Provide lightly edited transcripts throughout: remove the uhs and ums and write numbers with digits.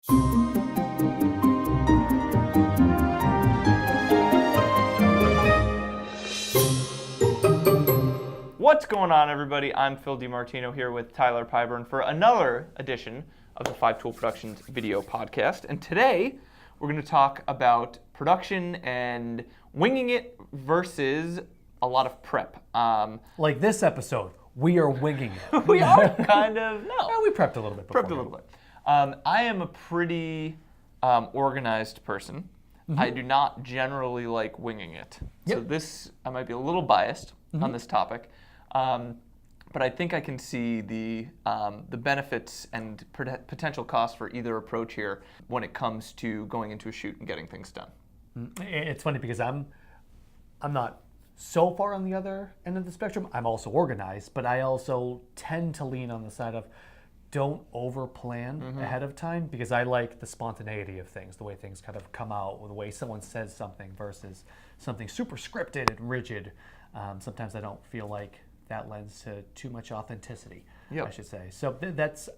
What's going on, everybody? I'm Phil DiMartino here with Tyler Pyburn for another edition of the Five Tool Productions video podcast. And today, we're going to talk about production and winging it versus a lot of prep. Like this episode, we are winging it. We are kind of, no. Yeah, we prepped a little bit before. Prepped a little bit. I am a pretty organized person. Mm-hmm. I do not generally like winging it. Yep. So this, I might be a little biased on this topic. But I think I can see the benefits and potential costs for either approach here when it comes to going into a shoot and getting things done. It's funny because I'm not so far on the other end of the spectrum. I'm also organized, but I also tend to lean on the side of don't over-plan ahead of time, because I like the spontaneity of things, the way things kind of come out, the way someone says something versus something super scripted and rigid. Sometimes I don't feel like that lends to too much authenticity, I should say. So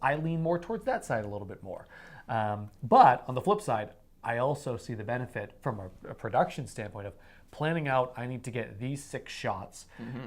I lean more towards that side a little bit more. But on the flip side, I also see the benefit from a production standpoint of planning out, I need to get these 6 shots,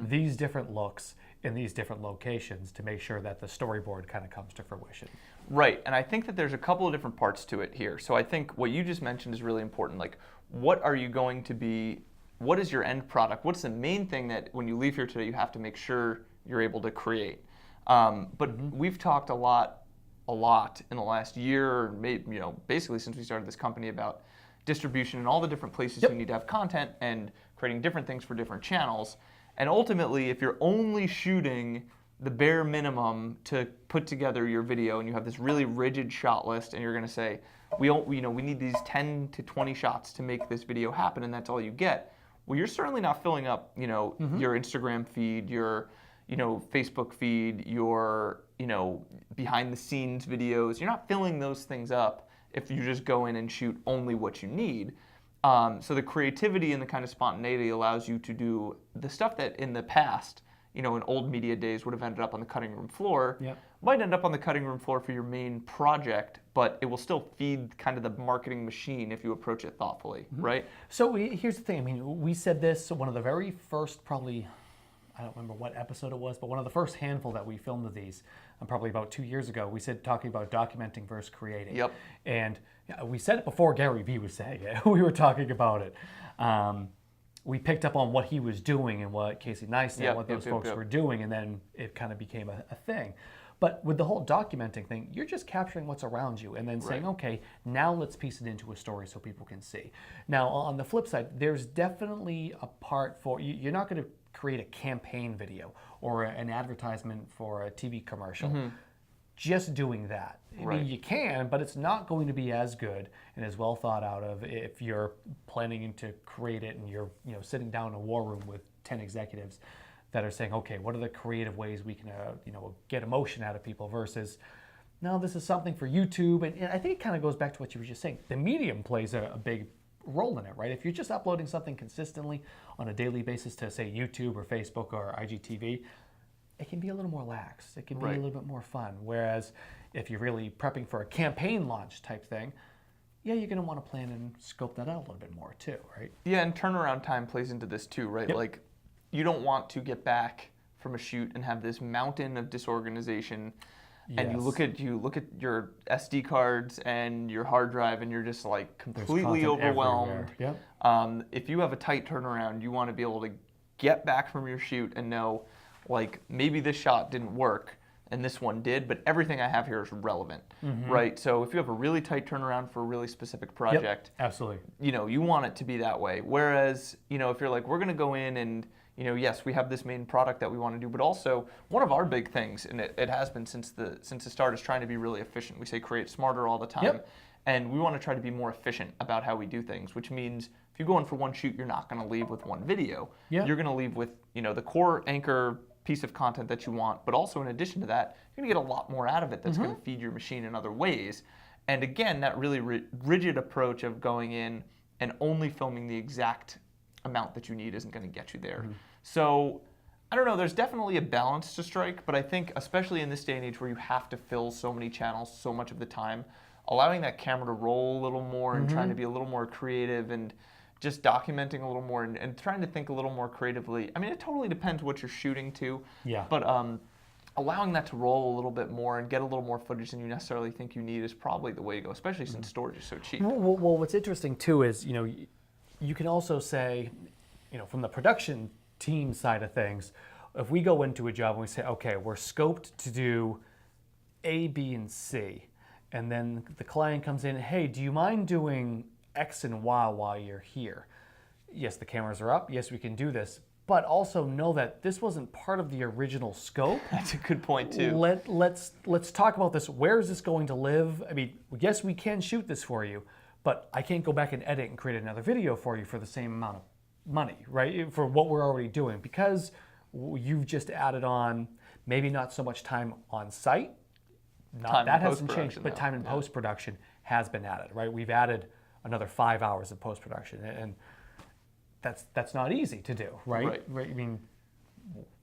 these different looks in these different locations to make sure that the storyboard kind of comes to fruition. Right, and I think that there's a couple of different parts to it here. So I think what you just mentioned is really important. Like, what are you going to be, what is your end product? What's the main thing that when you leave here today you have to make sure you're able to create? But we've talked a lot in the last year, or maybe, basically since we started this company, about distribution and all the different places you need to have content and creating different things for different channels. And ultimately, if you're only shooting the bare minimum to put together your video and you have this really rigid shot list and you're going to say, we need these 10 to 20 shots to make this video happen, and that's all you get. Well, you're certainly not filling up, your Instagram feed, your, Facebook feed, your, behind the scenes videos. You're not filling those things up if you just go in and shoot only what you need. So the creativity and the kind of spontaneity allows you to do the stuff that in the past, in old media days would have ended up on the cutting room floor, might end up on the cutting room floor for your main project, but it will still feed kind of the marketing machine if you approach it thoughtfully, right? So here's the thing. I mean, we said this, one of the very first, probably, I don't remember what episode it was, but one of the first handful that we filmed of these, probably about 2 years ago, we said talking about documenting versus creating. Yep. And we said it before Gary Vee was saying it. We were talking about it. We picked up on what he was doing and what Casey Neistat and what those folks were doing, and then it kind of became a thing. But with the whole documenting thing, you're just capturing what's around you and then saying, okay, now let's piece it into a story so people can see. Now, on the flip side, there's definitely a part for, you're not going to create a campaign video or an advertisement for a TV commercial. Just doing that. I mean, you can, but it's not going to be as good and as well thought out of if you're planning to create it and you're sitting down in a war room with 10 executives that are saying, okay, what are the creative ways we can get emotion out of people versus, no, this is something for YouTube. And I think it kind of goes back to what you were just saying. The medium plays a big role in it, right? If you're just uploading something consistently on a daily basis to, say, YouTube or Facebook or IGTV, it can be a little more lax. It can be a little bit more fun. Whereas if you're really prepping for a campaign launch type thing, you're going to want to plan and scope that out a little bit more too, right? Yeah, and turnaround time plays into this too, right? Like, you don't want to get back from a shoot and have this mountain of disorganization, and you look at your SD cards and your hard drive, and you're just like completely overwhelmed. If you have a tight turnaround, you want to be able to get back from your shoot and know, like, maybe this shot didn't work and this one did, but everything I have here is relevant, right? So if you have a really tight turnaround for a really specific project, absolutely, you want it to be that way. Whereas, if you're like, we're going to go in and, yes, we have this main product that we want to do, but also one of our big things, and it has been since the start, is trying to be really efficient. We say create smarter all the time, and we want to try to be more efficient about how we do things, which means if you go in for one shoot, you're not going to leave with one video. You're going to leave with, the core anchor piece of content that you want, but also in addition to that, you're going to get a lot more out of it that's going to feed your machine in other ways. And again, that really rigid approach of going in and only filming the exact amount that you need isn't going to get you there. So I don't know, there's definitely a balance to strike, but I think especially in this day and age where you have to fill so many channels so much of the time, allowing that camera to roll a little more and trying to be a little more creative and just documenting a little more and trying to think a little more creatively. I mean, it totally depends what you're shooting to. Yeah. But allowing that to roll a little bit more and get a little more footage than you necessarily think you need is probably the way to go, especially since storage is so cheap. Well, what's interesting too is, you can also say, from the production team side of things, if we go into a job and we say, okay, we're scoped to do A, B, and C, and then the client comes in, hey, do you mind doing X and Y while you're here? Yes, the cameras are up. Yes, we can do this. But also know that this wasn't part of the original scope. That's a good point too. Let's talk about this. Where is this going to live? I mean, yes, we can shoot this for you, but I can't go back and edit and create another video for you for the same amount of money, right? For what we're already doing, because you've just added on maybe not so much time on site. That hasn't changed, but time in post-production has been added, right? We've added another 5 hours of post-production, and that's not easy to do, right? I mean,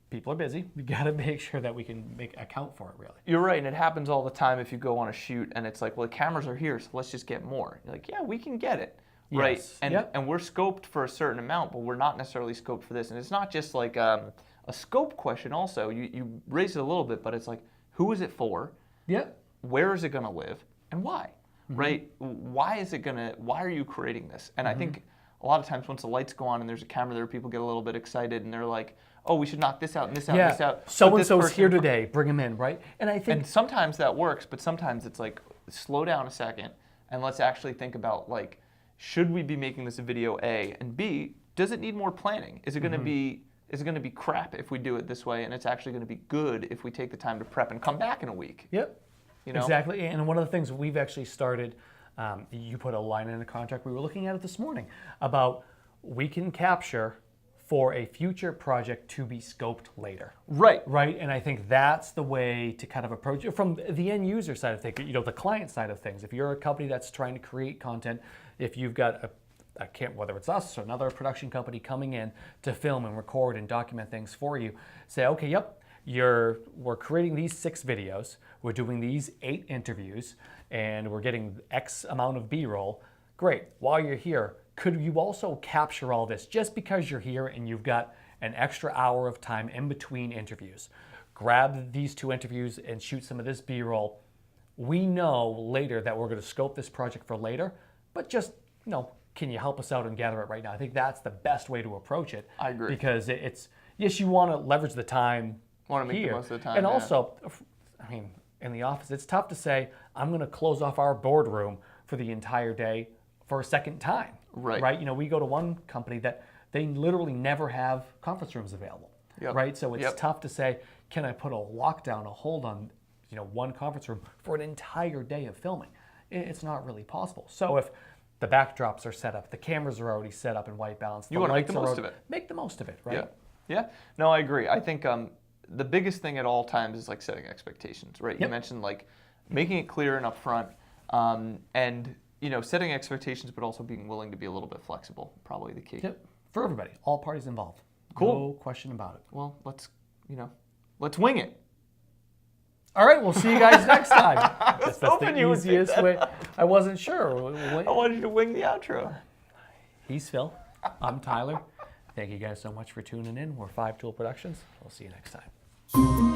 people are busy. We got to make sure that we can account for it, really. You're right, and it happens all the time if you go on a shoot and it's like, well, the cameras are here, so let's just get more. You're like, yeah, we can get it, right? Yes. And we're scoped for a certain amount, but we're not necessarily scoped for this. And it's not just like a scope question also. You raised it a little bit, but it's like, who is it for? Yep. Where is it going to live? And why? Right? Why are you creating this? And I think a lot of times once the lights go on and there's a camera there, people get a little bit excited and they're like, oh, we should knock this out and this out and this out. So-and-so's here today, bring him in, right? And sometimes that works, but sometimes it's like, slow down a second and let's actually think about, like, should we be making this a video, A, and B, does it need more planning? Is it going to be crap if we do it this way, and it's actually going to be good if we take the time to prep and come back in a week? Yep. Exactly. And one of the things we've actually started, you put a line in the contract, we were looking at it this morning, about we can capture for a future project to be scoped later. Right. Right. And I think that's the way to kind of approach it from the end user side of things, the client side of things. If you're a company that's trying to create content, if you've got whether it's us or another production company coming in to film and record and document things for you, say, okay, yep, we're creating these 6 videos, we're doing these 8 interviews, and we're getting X amount of B-roll. Great. While you're here, could you also capture all this just because you're here and you've got an extra hour of time in between interviews? Grab these 2 interviews and shoot some of this B-roll. We know later that we're going to scope this project for later, but just, can you help us out and gather it right now? I think that's the best way to approach it. I agree. Because it's, yes, you want to leverage the time want to make here. the most of the time. And also, I mean, in the office, it's tough to say, I'm going to close off our boardroom for the entire day for a second time. Right. Right? We go to one company that they literally never have conference rooms available. Yep. Right? So it's tough to say, can I put a lockdown, a hold on, one conference room for an entire day of filming? It's not really possible. So if the backdrops are set up, the cameras are already set up in white balance, you want to make the most of it. Make the most of it, right? Yeah. No, I agree. I think the biggest thing at all times is like setting expectations, right? You mentioned like making it clear and upfront, and setting expectations, but also being willing to be a little bit flexible. Probably the key. Yep. For everybody, all parties involved. Cool. No question about it. Well, let's wing it. All right, we'll see you guys next time. That's hoping the easiest way. I wasn't sure. I wanted you to wing the outro. He's Phil. I'm Tyler. Thank you guys so much for tuning in. We're 5 Tool Productions. We'll see you next time.